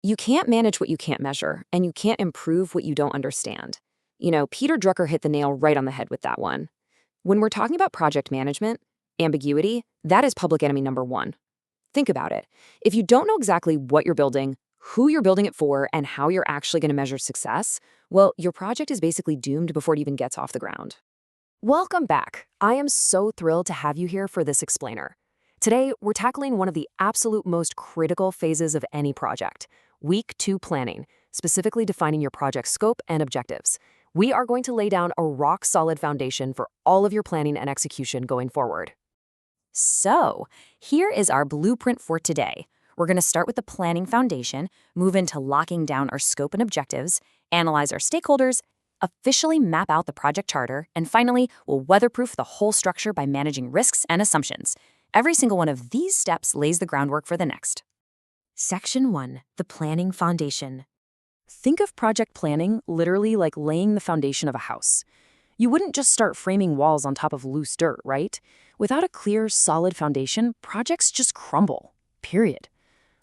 You can't manage what you can't measure, and you can't improve what you don't understand. Peter Drucker hit the nail right on the head with that one. When we're talking about project management, ambiguity, that is public enemy number one. Think about it. If you don't know exactly what you're building, who you're building it for, and how you're actually going to measure success, well, your project is basically doomed before it even gets off the ground. Welcome back. I am so thrilled to have you here for this explainer. Today, we're tackling one of the absolute most critical phases of any project, Week 2 planning, specifically defining your project scope and objectives. We are going to lay down a rock-solid foundation for all of your planning and execution going forward. So, here is our blueprint for today. We're going to start with the planning foundation, move into locking down our scope and objectives, analyze our stakeholders, officially map out the project charter, and finally, we'll weatherproof the whole structure by managing risks and assumptions. Every single one of these steps lays the groundwork for the next. Section 1. The Planning Foundation. Think of project planning literally like laying the foundation of a house. You wouldn't just start framing walls on top of loose dirt, right? Without a clear, solid foundation, projects just crumble. Period.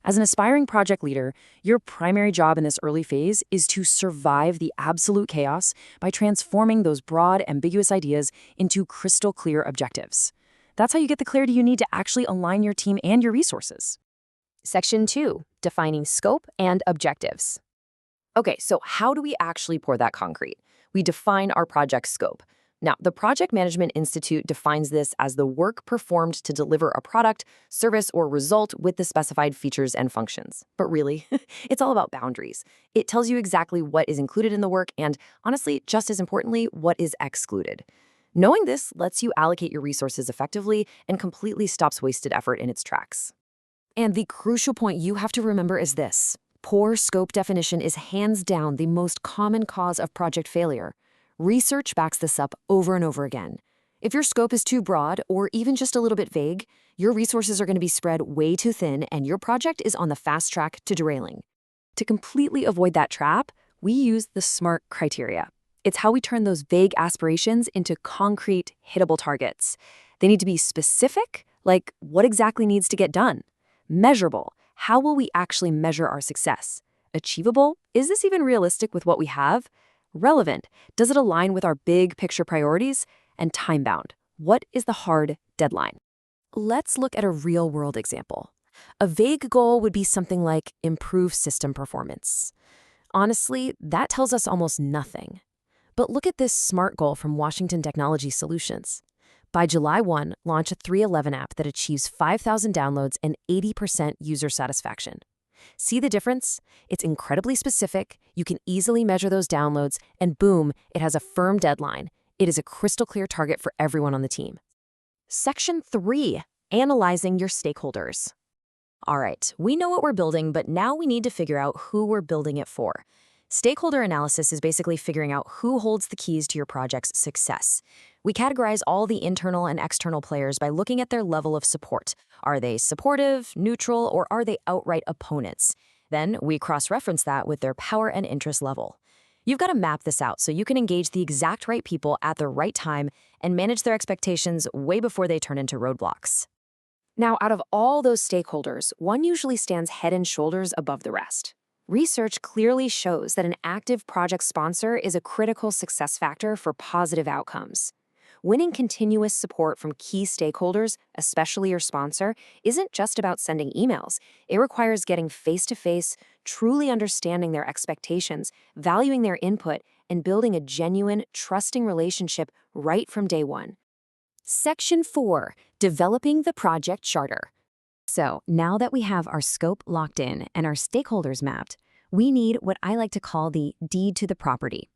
As an aspiring project leader, your primary job in this early phase is to survive the absolute chaos by transforming those broad, ambiguous ideas into crystal clear objectives. That's how you get the clarity you need to actually align your team and your resources. Section 2, defining scope and objectives. Okay, so how do we actually pour that concrete? We define our project scope. Now, the Project Management Institute defines this as the work performed to deliver a product, service, or result with the specified features and functions. But really, it's all about boundaries. It tells you exactly what is included in the work and, honestly, just as importantly, what is excluded. Knowing this lets you allocate your resources effectively and completely stops wasted effort in its tracks. And the crucial point you have to remember is this. Poor scope definition is hands down the most common cause of project failure. Research backs this up over and over again. If your scope is too broad or even just a little bit vague, your resources are going to be spread way too thin and your project is on the fast track to derailing. To completely avoid that trap, we use the SMART criteria. It's how we turn those vague aspirations into concrete, hittable targets. They need to be specific, like what exactly needs to get done. Measurable, how will we actually measure our success? Achievable, is this even realistic with what we have? Relevant, does it align with our big picture priorities? And time-bound, what is the hard deadline? Let's look at a real-world example. A vague goal would be something like improve system performance. Honestly, that tells us almost nothing. But look at this SMART goal from Washington Technology Solutions. By July 1, launch a 311 app that achieves 5,000 downloads and 80% user satisfaction. See the difference? It's incredibly specific, you can easily measure those downloads, and boom, it has a firm deadline. It is a crystal clear target for everyone on the team. Section 3, analyzing your stakeholders. All right, we know what we're building, but now we need to figure out who we're building it for. Stakeholder analysis is basically figuring out who holds the keys to your project's success. We categorize all the internal and external players by looking at their level of support. Are they supportive, neutral, or are they outright opponents? Then we cross-reference that with their power and interest level. You've got to map this out so you can engage the exact right people at the right time and manage their expectations way before they turn into roadblocks. Now, out of all those stakeholders, one usually stands head and shoulders above the rest. Research clearly shows that an active project sponsor is a critical success factor for positive outcomes. Winning continuous support from key stakeholders, especially your sponsor, isn't just about sending emails. It requires getting face-to-face, truly understanding their expectations, valuing their input, and building a genuine, trusting relationship right from day one. Section 4, developing the project charter. So now that we have our scope locked in and our stakeholders mapped, we need what I like to call the deed to the property.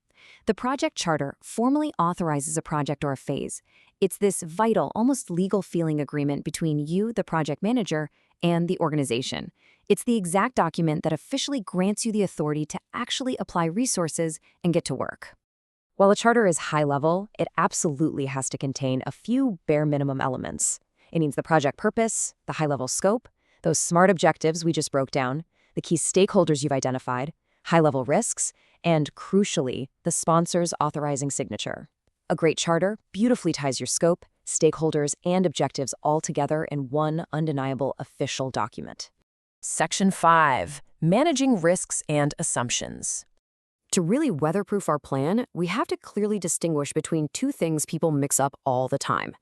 The project charter formally authorizes a project or a phase. It's this vital, almost legal feeling agreement between you, the project manager, and the organization. It's the exact document that officially grants you the authority to actually apply resources and get to work. While a charter is high level, it absolutely has to contain a few bare minimum elements. It needs the project purpose, the high-level scope, those SMART objectives we just broke down, the key stakeholders you've identified, high-level risks, and, crucially, the sponsor's authorizing signature. A great charter beautifully ties your scope, stakeholders, and objectives all together in one undeniable official document. Section 5, Managing risks and assumptions. To really weatherproof our plan, we have to clearly distinguish between two things people mix up all the time.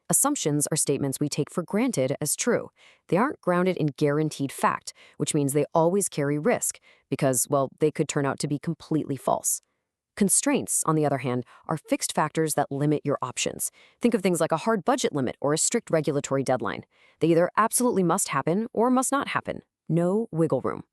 Assumptions are statements we take for granted as true. They aren't grounded in guaranteed fact, which means they always carry risk because, well, they could turn out to be completely false. Constraints, on the other hand, are fixed factors that limit your options. Think of things like a hard budget limit or a strict regulatory deadline. They either absolutely must happen or must not happen. No wiggle room.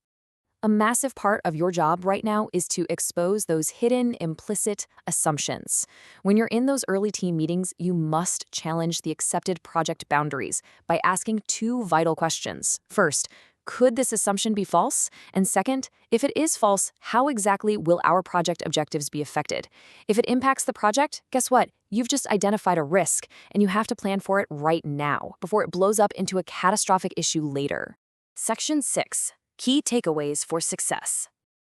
A massive part of your job right now is to expose those hidden, implicit assumptions. When you're in those early team meetings, you must challenge the accepted project boundaries by asking two vital questions. First, could this assumption be false? And second, if it is false, how exactly will our project objectives be affected? If it impacts the project, guess what? You've just identified a risk, and you have to plan for it right now before it blows up into a catastrophic issue later. Section 6. Key takeaways for success.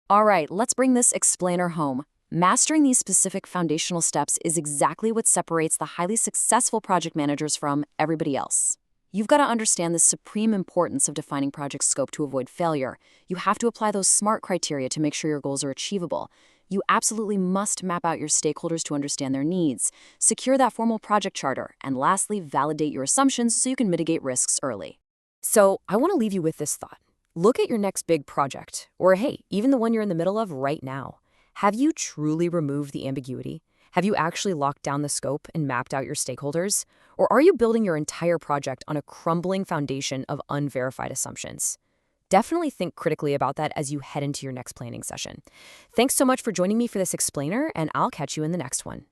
All right, let's bring this explainer home. Mastering these specific foundational steps is exactly what separates the highly successful project managers from everybody else. You've got to understand the supreme importance of defining project scope to avoid failure. You have to apply those SMART criteria to make sure your goals are achievable. You absolutely must map out your stakeholders to understand their needs, secure that formal project charter, and lastly, validate your assumptions so you can mitigate risks early. So I want to leave you with this thought. Look at your next big project, or hey, even the one you're in the middle of right now. Have you truly removed the ambiguity? Have you actually locked down the scope and mapped out your stakeholders? Or are you building your entire project on a crumbling foundation of unverified assumptions? Definitely think critically about that as you head into your next planning session. Thanks so much for joining me for this explainer, and I'll catch you in the next one.